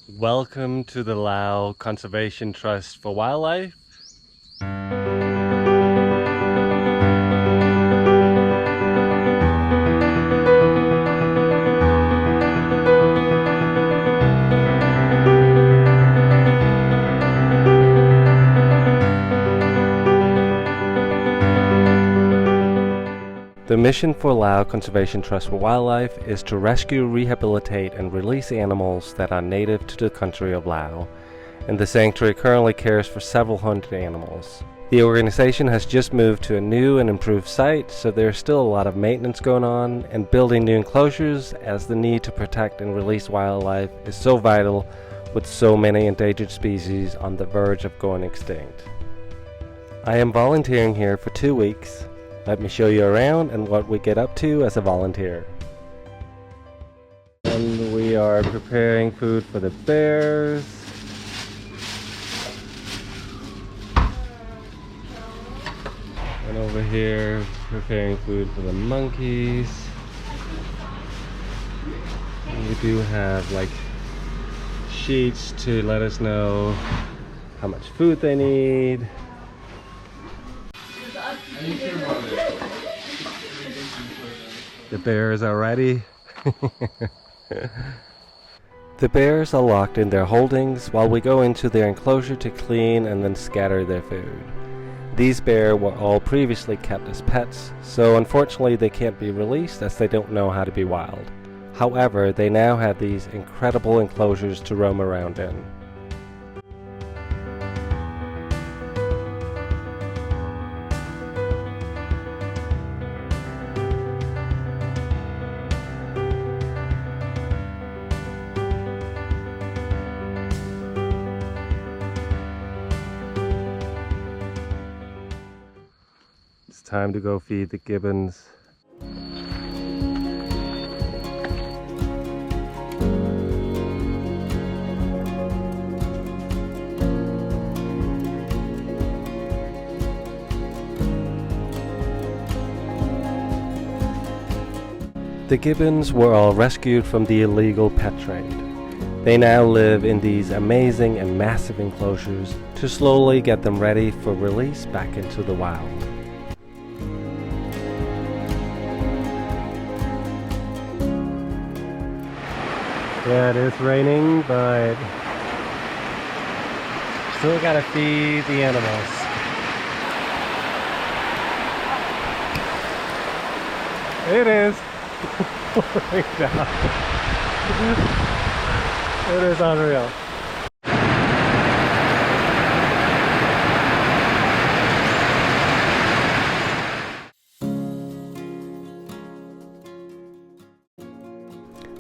Welcome to the Lao Conservation Trust for Wildlife. The mission for Lao Conservation Trust for Wildlife is to rescue, rehabilitate, and release animals that are native to the country of Lao, and the sanctuary currently cares for several hundred animals. The organization has just moved to a new and improved site, so there's still a lot of maintenance going on and building new enclosures, as the need to protect and release wildlife is so vital with so many endangered species on the verge of going extinct. I am volunteering here for 2 weeks. Let me show you around and what we get up to as a volunteer. And we are preparing food for the bears. And over here, preparing food for the monkeys. And we do have like sheets to let us know how much food they need. The bears are ready. The bears are locked in their holdings while we go into their enclosure to clean and then scatter their food. These bears were all previously kept as pets, so unfortunately they can't be released as they don't know how to be wild. However, they now have these incredible enclosures to roam around in. It's time to go feed the gibbons. The gibbons were all rescued from the illegal pet trade. They now live in these amazing and massive enclosures to slowly get them ready for release back into the wild. Yeah, it is raining, but still gotta feed the animals. It is pouring down. It is unreal.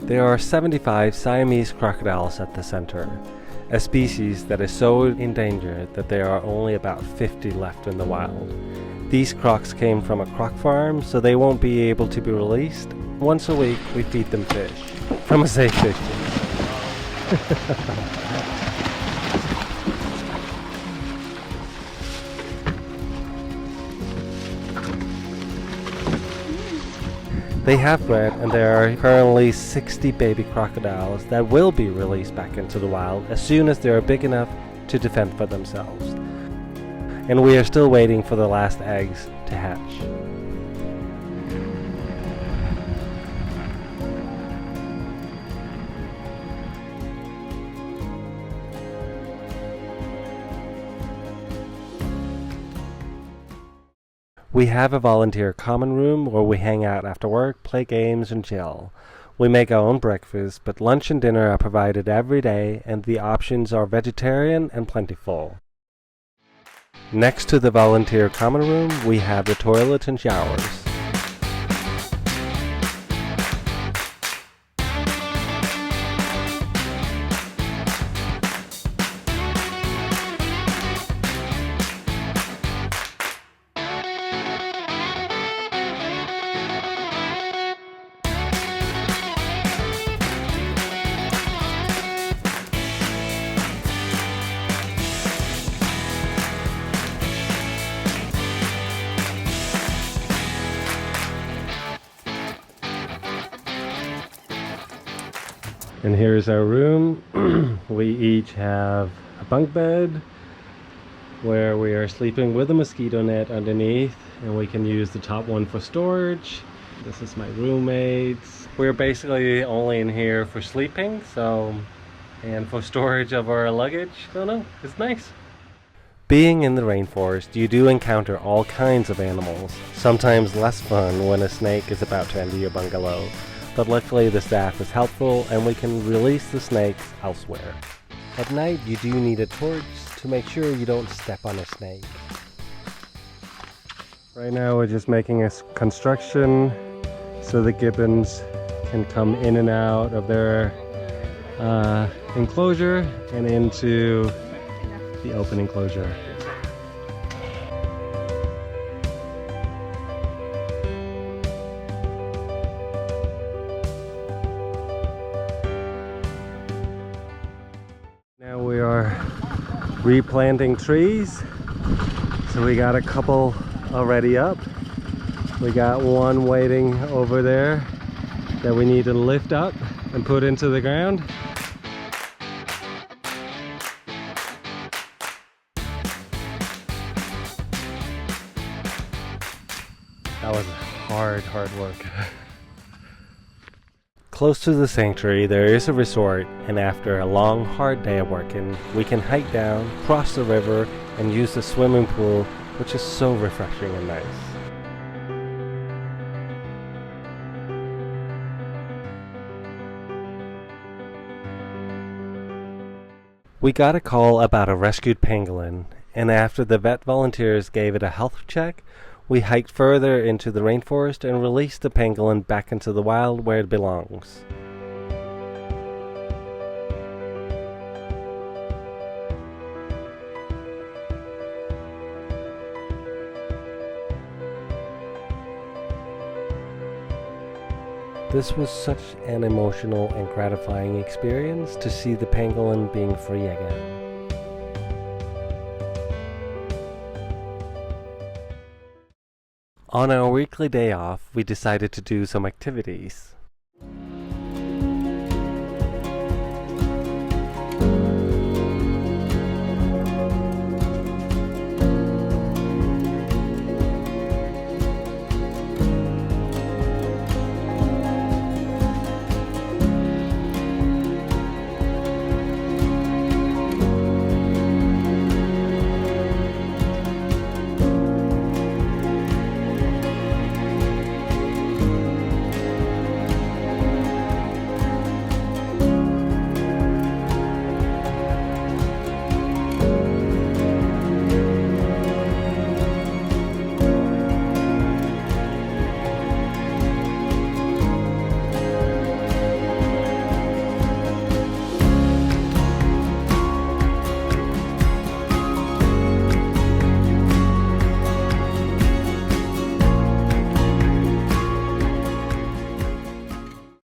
There are 75 Siamese crocodiles at the center, a species that is so endangered that there are only about 50 left in the wild. These crocs came from a croc farm, so they won't be able to be released. Once a week we feed them fish, from a safe distance. They have bred, and there are currently 60 baby crocodiles that will be released back into the wild as soon as they are big enough to defend for themselves. And we are still waiting for the last eggs to hatch. We have a volunteer common room where we hang out after work, play games, and chill. We make our own breakfast, but lunch and dinner are provided every day, and the options are vegetarian and plentiful. Next to the volunteer common room, we have the toilet and showers. And here's our room. We each have a bunk bed where we are sleeping with a mosquito net underneath, and we can use the top one for storage. This is my roommates. We're basically only in here for sleeping, and for storage of our luggage. I don't know, it's nice. Being in the rainforest, you do encounter all kinds of animals, sometimes less fun when a snake is about to enter your bungalow, but luckily the staff is helpful and we can release the snakes elsewhere. At night, you do need a torch to make sure you don't step on a snake. Right now we're just making a construction so the gibbons can come in and out of their enclosure and into the open enclosure. Now we are replanting trees. So we got a couple already up. We got one waiting over there that we need to lift up and put into the ground. That was hard work. Close to the sanctuary there is a resort, and after a long hard day of working, we can hike down, cross the river, and use the swimming pool, which is so refreshing and nice. We got a call about a rescued pangolin, and after the vet volunteers gave it a health check, we hiked further into the rainforest and released the pangolin back into the wild where it belongs. This was such an emotional and gratifying experience to see the pangolin being free again. On our weekly day off, we decided to do some activities.